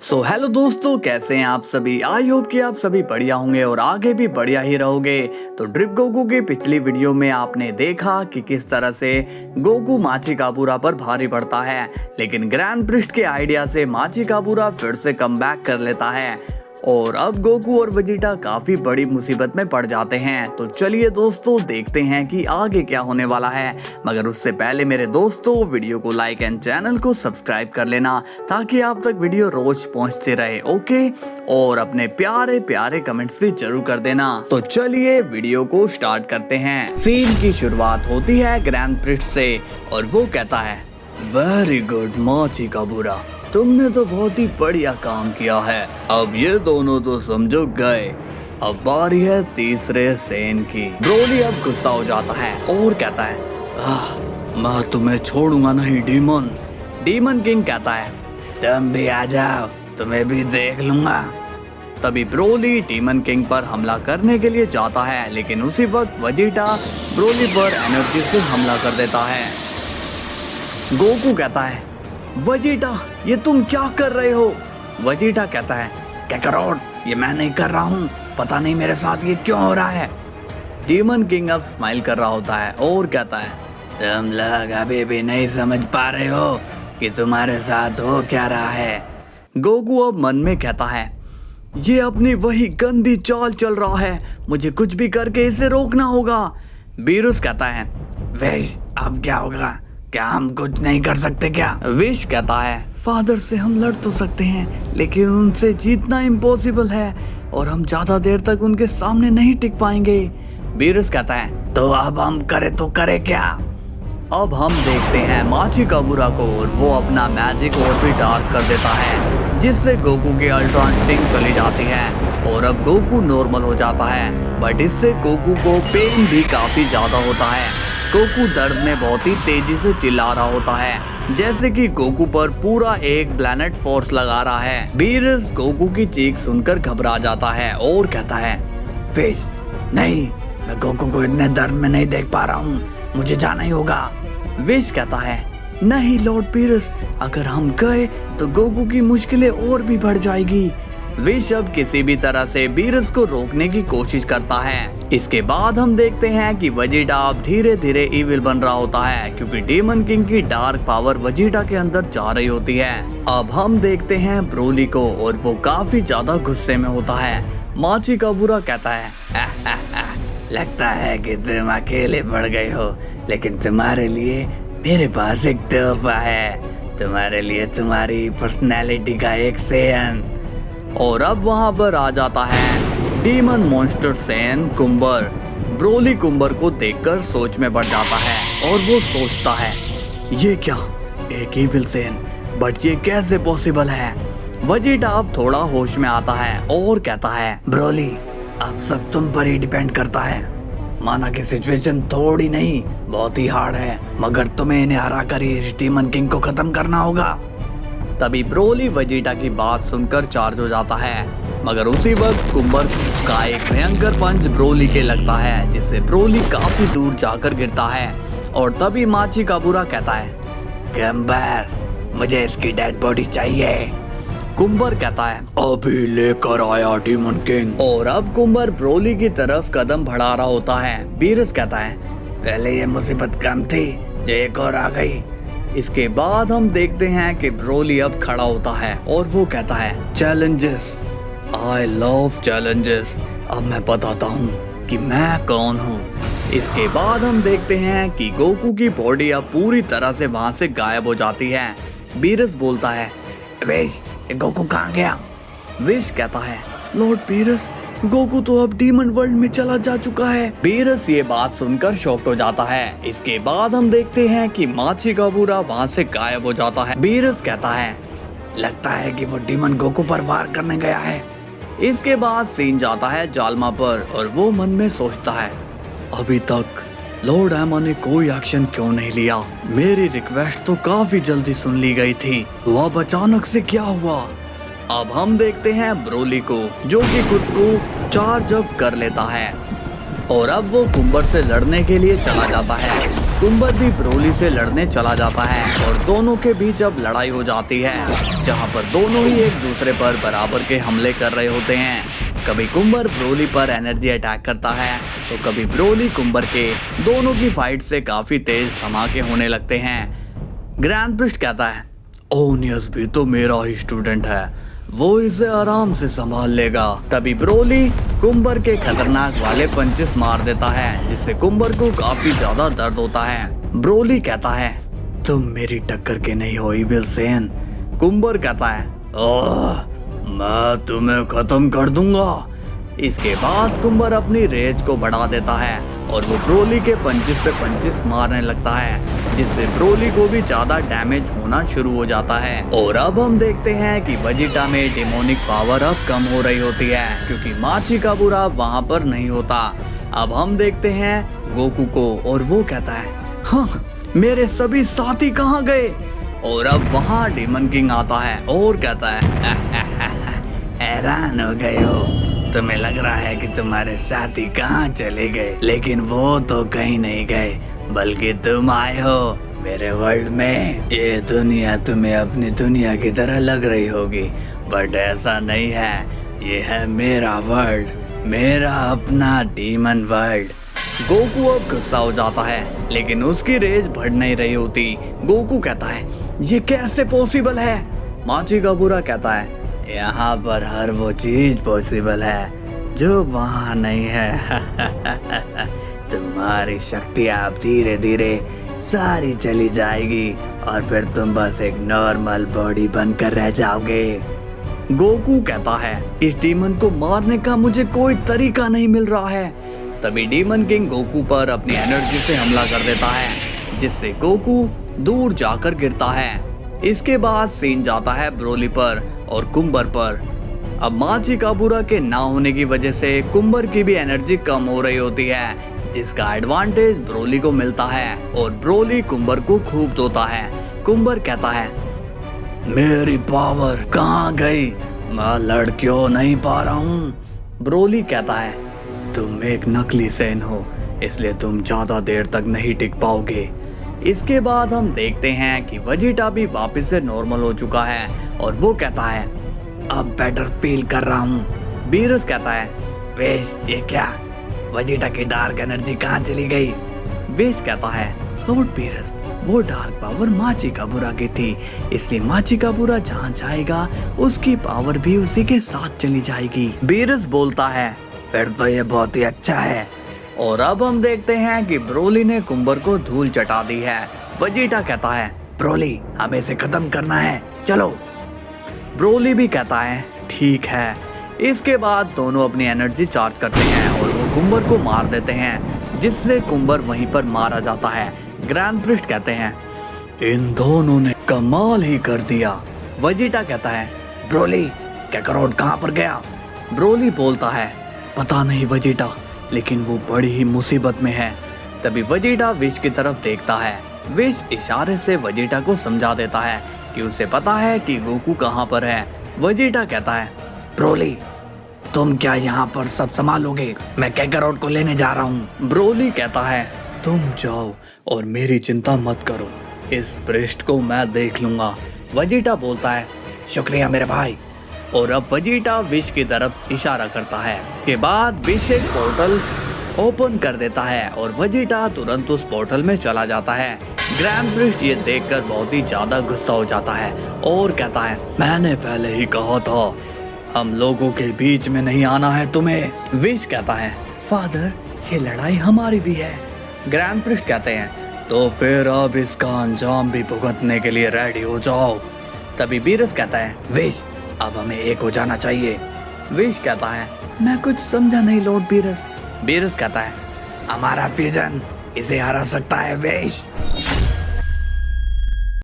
Hello दोस्तों, कैसे हैं आप सभी। आई होप कि आप सभी बढ़िया होंगे और आगे भी बढ़िया ही रहोगे। तो ड्रिप गोकू की पिछली वीडियो में आपने देखा कि किस तरह से गोकू माचिकाबुरा पर भारी पड़ता है, लेकिन ग्रैंड प्रिस्ट के आइडिया से माचिकाबुरा फिर से कमबैक कर लेता है और अब गोकू और वेजिटा काफी बड़ी मुसीबत में पड़ जाते हैं। तो चलिए दोस्तों, देखते हैं कि आगे क्या होने वाला है। मगर उससे पहले मेरे दोस्तों, वीडियो को लाइक एंड चैनल को सब्सक्राइब कर लेना ताकि आप तक वीडियो रोज पहुंचते रहे, ओके। और अपने प्यारे प्यारे कमेंट्स भी जरूर कर देना। तो चलिए वीडियो को स्टार्ट करते हैं। सीन की शुरुआत होती है ग्रैंड प्रिस्ट से और वो कहता है, वेरी गुड माचिकाबुरा, तुमने तो बहुत ही बढ़िया काम किया है। अब ये दोनों तो समझो गए, अब बारी है तीसरे सेन की। ब्रोली अब गुस्सा हो जाता है और कहता है, मैं तुम्हें छोड़ूंगा नहीं डीमन। डीमन किंग कहता है, तुम भी आ जाओ, तुम्हें भी देख लूंगा। तभी ब्रोली डीमन किंग पर हमला करने के लिए जाता है, लेकिन उसी वक्त वेजिटा ब्रोली पर एनर्जी से हमला कर देता है। गोकू कहता है, वेजिटा ये तुम क्या कर रहे हो। वेजिटा कहता है, कैकरोट ये मैं नहीं कर रहा हूँ, पता नहीं मेरे साथ ये क्यों हो रहा है। डीमन किंग अब स्माइल कर रहा होता है और कहता है, तुम लोग अभी भी नहीं समझ पा रहे हो कि तुम्हारे साथ हो क्या रहा है। गोकू अब मन में कहता है, ये अपनी वही गंदी चाल चल रहा है, मुझे कुछ भी करके इसे रोकना होगा। बीरुस कहता है, वेश अब क्या होगा, क्या हम कुछ नहीं कर सकते क्या। विश कहता है, फादर से हम लड़ तो सकते हैं, लेकिन उनसे जीतना इम्पॉसिबल है और हम ज्यादा देर तक उनके सामने नहीं टिक पाएंगे। बीरुस कहता है, तो अब हम तो करे क्या। अब हम देखते हैं माचिकाबुरा को और वो अपना मैजिक और भी डार्क कर देता है, जिससे गोकू की अल्ट्रा इंस्टिंक्ट चली जाती है और अब गोकू नॉर्मल हो जाता है। बट इससे गोकू को पेन भी काफी ज्यादा होता है। गोकू दर्द में बहुत ही तेजी से चिल्ला रहा होता है, जैसे कि गोकू पर पूरा एक प्लैनेट फोर्स लगा रहा है। बीरस गोकू की चीख सुनकर घबरा जाता है और कहता है, फिश नहीं, मैं गोकू को इतने दर्द में नहीं देख पा रहा हूँ, मुझे जाना ही होगा। विश कहता है, नहीं लॉर्ड बीरस, अगर हम गए तो गोकू की मुश्किलें और भी बढ़ जाएगी। विश अब किसी भी तरह से बीरस को रोकने की कोशिश करता है। इसके बाद हम देखते हैं कि वेजिटा अब धीरे धीरे इविल बन रहा होता है, क्योंकि डीमन किंग की डार्क पावर वेजिटा के अंदर जा रही होती है। अब हम देखते हैं ब्रोली को और वो काफी ज्यादा गुस्से में होता है। माचिकाबुरा कहता है, लगता है कि तुम अकेले पड़ गए हो, लेकिन तुम्हारे लिए मेरे पास एक तोहफा है, तुम्हारे लिए तुम्हारी पर्सनैलिटी का एक सेन। और अब वहां पर आ जाता है डीमन मॉन्स्टर सेन कुम्बर। ब्रोली कुम्बर को देखकर सोच में पड़ जाता है और वो सोचता है, ये क्या, एक इविल सेन, बट ये कैसे पॉसिबल है। वेजिटा अब थोड़ा होश में आता है और कहता है, ब्रोली अब सब तुम पर ही डिपेंड करता है। माना कि सिचुएशन थोड़ी नहीं बहुत ही हार्ड है, मगर तुम्हें इन्हें हरा कर इस डीमन किंग को खत्म करना होगा। तभी ब्रोली वेजिटा की बात सुनकर चार्ज हो जाता है, मगर उसी वक्त कुम्बर का एक भयंकर पंच ब्रोली के लगता है, जिससे ब्रोली काफी दूर जाकर गिरता है। और तभी माचिकाबुरा कहता है, कुम्बर मुझे इसकी डेड बॉडी चाहिए। कुम्बर कहता है, अभी लेकर आया डीमन किंग। और अब कुम्बर ब्रोली की तरफ कदम बढ़ा रहा होता है। बीरस कहता है, पहले ये मुसीबत कम थी, जो एक और आ गई। इसके बाद हम देखते हैं कि ब्रोली अब खड़ा होता है और वो कहता है, चैलेंजेस, आई लव चैलेंजेस, अब मैं बताता हूँ कि मैं कौन हूँ। इसके बाद हम देखते हैं कि गोकू की बॉडी अब पूरी तरह से वहां से गायब हो जाती है। बीरस बोलता है, विश गोकू कहाँ गया। विश कहता है, लॉर्ड बीरस, गोकू तो अब डीमन वर्ल्ड में चला जा चुका है। बीरस ये बात सुनकर शॉक्ड हो जाता है। इसके बाद हम देखते हैं कि माचिकाबुरा वहां से गायब हो जाता है। बीरस कहता है, लगता है कि वो डीमन गोकू पर वार करने गया है। इसके बाद सीन जाता है जालमा पर और वो मन में सोचता है, अभी तक लॉर्ड एमा ने कोई एक्शन क्यों नहीं लिया। मेरी रिक्वेस्ट तो काफी जल्दी सुन ली गई थी, तो अब अचानक से क्या हुआ। अब हम देखते हैं ब्रोली को, जो कि खुद को चार्ज अप कर लेता है और अब वो कुम्बर से लड़ने के लिए चला जाता है। कुंबर भी ब्रोली से लड़ने चला जाता है और दोनों के बीच अब लड़ाई हो जाती है, जहां पर दोनों ही एक दूसरे पर बराबर के हमले कर रहे होते हैं। कभी कुंबर ब्रोली पर एनर्जी अटैक करता है तो कभी ब्रोली कुंबर के। दोनों की फाइट से काफी तेज धमाके होने लगते हैं। ग्रैंड प्रिस्ट कहता है, ओनियस भी तो मेरा ही स्टूडेंट है, वो इसे आराम से संभाल लेगा। तभी ब्रोली कुंबर के खतरनाक वाले पंचेस मार देता है, जिससे कुंबर को काफी ज्यादा दर्द होता है। ब्रोली कहता है, तुम मेरी टक्कर के नहीं हो इविल सेन। कुंबर कहता है, ओह, मैं तुम्हें खत्म कर दूंगा। इसके बाद कुंबर अपनी रेज को बढ़ा देता है और वो ब्रोली के पंचेस पे पंचेस मारने लगता है, जिससे ब्रोली को भी ज्यादा डैमेज होना शुरू हो जाता है। और अब हम देखते हैं कि वेजिटा में डेमोनिक पावर अब कम हो रही होती है, क्योंकि माचिकाबुरा वहाँ पर नहीं होता। अब हम देखते हैं गोकू को और वो कहता है, हाँ, मेरे सभी साथी कहाँ गए। और अब वहाँ डेमन किंग आता है और कहता है, हैरान हो गए हो, तुम्हें लग रहा है कि तुम्हारे साथी कहाँ चले गए, लेकिन वो तो कहीं नहीं गए, बल्कि तुम आए हो मेरे वर्ल्ड में। ये दुनिया तुम्हें अपनी दुनिया की तरह लग रही होगी, बट ऐसा नहीं है। ये है मेरा वर्ल्ड, मेरा अपना डीमन वर्ल्ड। गोकू अब गुस्सा हो जाता है, लेकिन उसकी रेज बढ़ नहीं रही होती। गोकू कहता है, ये कैसे पॉसिबल है। माचिकाबुरा कहता है, यहाँ पर हर वो चीज पॉसिबल है जो वहाँ नहीं है। तुम्हारी शक्तियाँ अब धीरे धीरे सारी चली जाएगी और फिर तुम बस एक नॉर्मल बॉडी बनकर रह जाओगे। गोकू कहता है, इस डीमन को मारने का मुझे कोई तरीका नहीं मिल रहा है। तभी डीमन किंग गोकू पर अपनी एनर्जी से हमला कर देता है, जिससे गोकू दूर जाकर गिरता है। इसके बाद सीन जाता है ब्रोली पर और कुंबर पर। अब माचिकाबुरा के ना होने की वजह से कुंबर की भी एनर्जी कम हो रही होती है, जिसका एडवांटेज ब्रोली को मिलता है और ब्रोली कुंबर को खूब धोता है। कुंबर कहता है, मेरी पावर कहाँ गई, मैं लड़ क्यों नहीं पा रहा हूँ। ब्रोली कहता है, तुम एक नकली सैन हो, इसलिए तुम ज्यादा देर तक नहीं टिक पाओगे। इसके बाद हम देखते हैं कि वेजिटा भी वापस से नॉर्मल हो चुका है और वो कहता है, अब बेटर फील कर रहा हूँ। बीरस कहता है, वेश ये क्या, वेजिटा की डार्क एनर्जी कहाँ चली गई। वेश कहता है, लॉर्ड बीरस, वो डार्क पावर माचिकाबुरा की थी, इसलिए माचिकाबुरा जहाँ जाएगा उसकी पावर भी उसी के साथ चली जाएगी। बीरस बोलता है, फिर तो ये बहुत ही अच्छा है। और अब हम देखते हैं कि ब्रोली ने कुंबर को धूल चटा दी है। वेजिटा कहता है, ब्रोली, हमें इसे खत्म करना है, चलो। ब्रोली भी कहता है, ठीक है। इसके बाद दोनों अपनी एनर्जी चार्ज करते हैं और वो कुंबर को मार देते हैं, जिससे कुंबर वहीं पर मारा जाता है। ग्रैंड प्रिस्ट कहते हैं, इन दोनों ने कमाल ही कर दिया। वेजिटा कहता है, ब्रोली, कैकरोट कहाँ पर गया। ब्रोली बोलता है, पता नहीं वेजिटा, लेकिन वो बड़ी ही मुसीबत में है। तभी वेजिटा विश की तरफ देखता है। विश इशारे से वेजिटा को समझा देता है कि उसे पता है कि गोकू कहाँ पर है। वेजिटा कहता है, ब्रोली, तुम क्या यहाँ पर सब संभालोगे, मैं कैकरोट को लेने जा रहा हूँ। ब्रोली कहता है, तुम जाओ और मेरी चिंता मत करो, इस पृष्ठ को मैं देख लूंगा। वेजिटा बोलता है, शुक्रिया मेरे भाई। और अब वेजिटा विश की तरफ इशारा करता है। के बाद विश एक पोर्टल ओपन कर देता है और वेजिटा तुरंत उस पोर्टल में चला जाता है। ग्रैंड प्रिस्ट ये देखकर बहुत ही ज्यादा गुस्सा हो जाता है और कहता है, मैंने पहले ही कहा था, हम लोगों के बीच में नहीं आना है तुम्हें। विश कहता है, फादर, ये लड़ाई हमारी भी है। ग्रैंड प्रिस्ट कहते हैं, तो फिर अब इसका अंजाम भी भुगतने के लिए रेडी हो जाओ। तभी बीरस कहता है, विश, अब हमें एक हो जाना चाहिए। विश कहता है, मैं कुछ समझा नहीं लॉर्ड बीरस। बीरस कहता है, हमारा फ्यूजन इसे हरा सकता है विश।